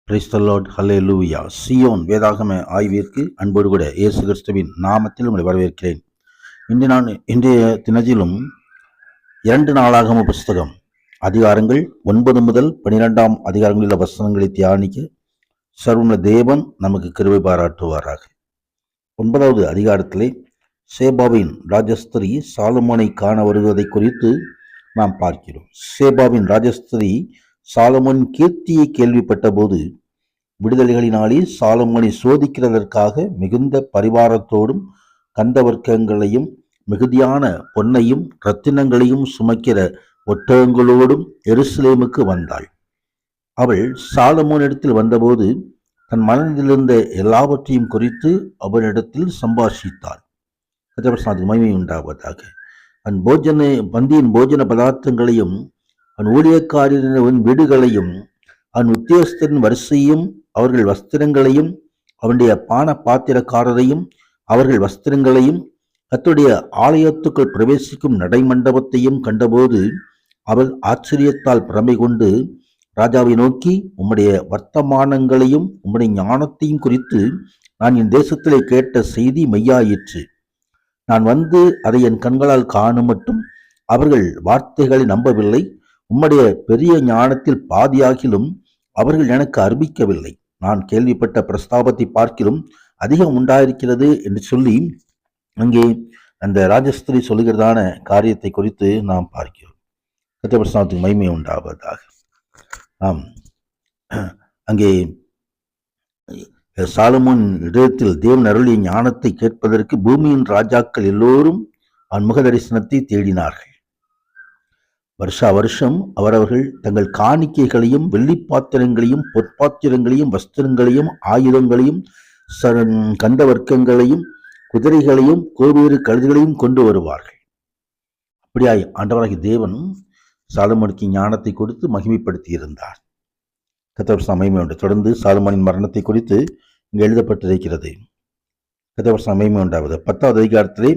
Praise the Lord, hallelujah. Zion வேதாகம ஆய்விற்கு அன்போடு கூட இயேசு கிறிஸ்துவின் நாமத்தில் உங்களை வரவேற்கிறேன். இன்றைய தினத்திலும் 2 நாளாகம புஸ்தகம் அதிகாரங்கள் 9 முதல் 12 அதிகாரங்களில் உள்ள வசனங்களை தியானிக்க சர்வ தேவன் நமக்கு கிருபை பாராட்டுவாராக. 9வது அதிகாரத்திலே சேபாவின் ராஜஸ்திரி சாலமோனை காண வருவதை குறித்து நாம் பார்க்கிறோம். சேபாவின் ராஜஸ்திரி சாலமோனின் கீர்த்தியை கேள்விப்பட்ட போது விடுதலைகளினாலே சாலமோனை சோதிக்கிறதற்காக மிகுந்த பரிவாரத்தோடும் கந்தவர்க்கங்களையும் மிகுதியான பொன்னையும் இரத்தினங்களையும் சுமக்கிற ஒட்டகங்களோடும் எருசலேமுக்கு வந்தாள். அவள் சாலமோனிடத்தில் வந்தபோது தன் மனதிலிருந்த எல்லாவற்றையும் குறித்து அவனிடத்தில் சம்பாஷித்தாள். மகிமை உண்டாவதாக. பந்தியின் போஜன பதார்த்தங்களையும் அவன் ஊழியக்காரரின் வீடுகளையும் அவன் உத்தியோகஸ்தரின் வரிசையும் அவர்கள் வஸ்திரங்களையும் அவனுடைய பான பாத்திரக்காரரையும் அவர்கள் வஸ்திரங்களையும் கர்த்தருடைய ஆலயத்துக்குள் பிரவேசிக்கும் நடைமண்டபத்தையும் கண்டபோது அவள் ஆச்சரியத்தால் பிரமை கொண்டு ராஜாவை நோக்கி, உம்முடைய வர்த்தமானங்களையும் உம்முடைய ஞானத்தையும் குறித்து நான் என் தேசத்திலே கேட்ட செய்தி மெய்யாயிற்று. நான் வந்து அதை என் கண்களால் காணும் மட்டும் அவர்கள் வார்த்தைகளை நம்பவில்லை. உம்முடைய பெரிய ஞானத்தில் பாதியாகிலும் அவர்கள் எனக்கு அறிவிக்கவில்லை. நான் கேள்விப்பட்ட பிரஸ்தாபத்தை பார்க்கிலும் அதிகம் உண்டாயிருக்கிறது என்று சொல்லி அங்கே அந்த ராஜஸ்திரி சொல்லுகிறதான காரியத்தை குறித்து நாம் பார்க்கிறோம். கர்த்தருடைய பிரஸ்தாபத்துக்கு மகிமை உண்டாவதாக. அங்கே சாலமோன் இடத்தில் தேவன் அருளிய ஞானத்தை கேட்பதற்கு பூமியின் ராஜாக்கள் எல்லோரும் அவன் முக தரிசனத்தை தேடினார்கள். வருஷா வருஷம் அவரவர்கள் தங்கள் காணிக்கைகளையும் வெள்ளிப்பாத்திரங்களையும் பொற்பாத்திரங்களையும் வஸ்திரங்களையும் ஆயுதங்களையும் கந்தவர்க்கங்களையும் குதிரைகளையும் கோவேறு கழுதுகளையும் கொண்டு வருவார்கள். அப்படியாய் ஆண்டவராகிய தேவன் சாலமோனுக்கு ஞானத்தை கொடுத்து மகிமைப்படுத்தி இருந்தார். கர்த்தருடைய மகிமை உண்டு. தொடர்ந்து சாலமோனின் மரணத்தை குறித்து இங்கு எழுதப்பட்டிருக்கிறது. கர்த்தருடைய மகிமை உண்டாவது. 10வது அதிகாரத்திலே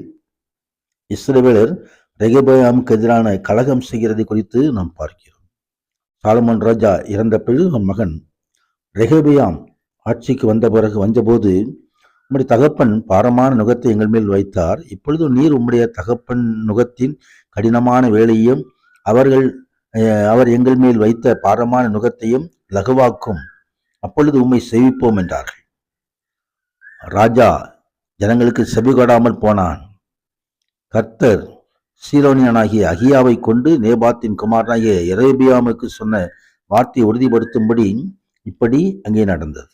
இஸ்ரவேலர் ரெகொபெயாமுக்கு எதிரான கலகம் செய்கிறதை குறித்து நாம் பார்க்கிறோம். சாலமோன் ராஜா இறந்த பிறகு அவன் மகன் ரெகொபெயாம் ஆட்சிக்கு வந்தபோது உம்முடைய தகப்பன் பாரமான நுகத்தை எங்கள் மேல் வைத்தார். இப்பொழுது நீர் உம்முடைய தகப்பன் நுகத்தின் கடினமான வேலையையும் அவர் எங்கள் மேல் வைத்த பாரமான நுகத்தையும் லகுவாக்கும். அப்பொழுது உம்மை சேவிப்போம் என்றார்கள். ராஜா ஜனங்களுக்கு செவி கொடாமல் போனான். கர்த்தர் சீலோனியனாகிய அகியாவை கொண்டு நேபாத்தின் குமாரனாகிய எரேபியாமுக்கு சொன்ன வார்த்தையை உறுதிப்படுத்தும்படி இப்படி அங்கே நடந்தது.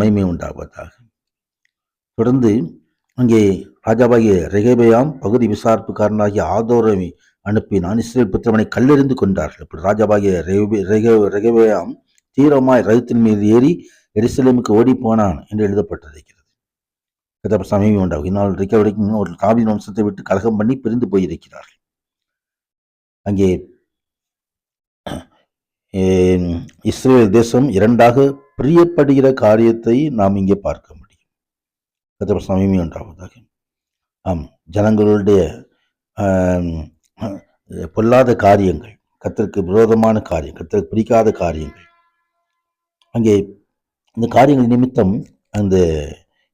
மகிமை உண்டாவதாக. தொடர்ந்து அங்கே ராஜாவாகிய ரெகொபெயாம் பகுதி விசாரிப்புக்காரனாகிய ஆதோரை அனுப்பினான். இஸ்ரவேல் புத்திரனை கல்லெறிந்து கொண்டார்கள். அப்படி ராஜாவாகிய ரெகொபெயாம் தீவிரமாய் ரதத்தின் மீது ஏறி எருசலேமுக்கு ஓடி போனான் என்று எழுதப்பட்டிருக்கிறது. மகிமை உண்டாகும். இந்நாள் வரைக்கும் ஒரு தாவீது வம்சத்தை விட்டு கலகம் பண்ணி பிரிந்து போயிருக்கிறார்கள். அங்கே இஸ்ரேல் தேசம் இரண்டாக பிரியப்படுகிற காரியத்தை நாம் இங்கே பார்க்க முடியும். கர்த்தருக்கு மகிமை உண்டாவதாக. ஆம், ஜனங்களுடைய பொல்லாத காரியங்கள், கர்த்தருக்கு விரோதமான காரியம், கர்த்தருக்கு பிடிக்காத காரியங்கள், அங்கே இந்த காரியங்கள் நிமித்தம் அந்த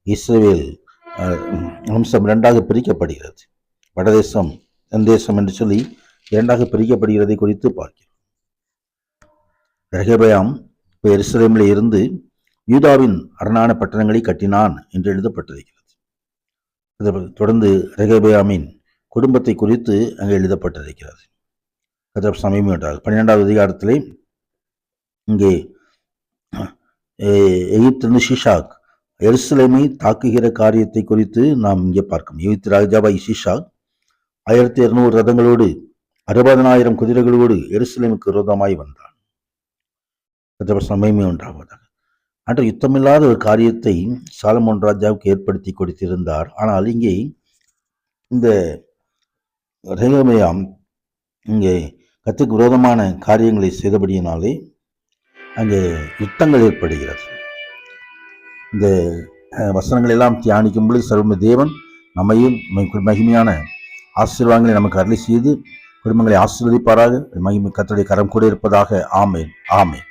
இஸ்ரவேல் வம்சம் இரண்டாக பிரிக்கப்படுகிறது. வடதேசம் தென் தேசம் என்று சொல்லி இரண்டாக பிரிக்கப்படுகிறதை குறித்து பார்க்கிறோம். ரெகொபெயாம் இப்போ எருசலேமில் இருந்து யூதாவின் அரணான பட்டணங்களை கட்டினான் என்று எழுதப்பட்டிருக்கிறது. தொடர்ந்து ரெகொபெயாமின் குடும்பத்தை குறித்து அங்கே எழுதப்பட்டிருக்கிறது. கர்த்தருக்கு மகிமை உண்டாவதாக. 12வது அதிகாரத்திலே இங்கே எகிப்திலிருந்து ஷீஷாக் எருசலேமை தாக்குகிற காரியத்தை குறித்து நாம் இங்கே பார்க்கணும். எகிப்து ராஜாவாய் ஷீஷாக் 1200 ரதங்களோடு 60,000 குதிரைகளோடு எருசலேமுக்கு விரோதமாய் வந்தான். கர்த்தருக்கு மகிமை உண்டாவதாக. அன்று யுத்தமில்லாத ஒரு காரியத்தை சாலமோன் ராஜாவுக்கு ஏற்படுத்தி கொடுத்திருந்தார். ஆனால் இங்கே இந்த ரெகொபெயாம் இங்கே கர்த்தருக்கு விரோதமான காரியங்களை செய்தபடியினாலே அங்கே யுத்தங்கள் ஏற்படுகிறது. இந்த வசனங்கள் எல்லாம் தியானிக்கும் பொழுது சர்வ தேவன் நம்மையும் மகிமையான ஆசீர்வாதங்களை நமக்கு அருளி செய்து குடும்பங்களை ஆசீர்வதிப்பாராக. மகிமை கர்த்தருடைய கரம் கூட இருப்பதாக. ஆமென், ஆமென்.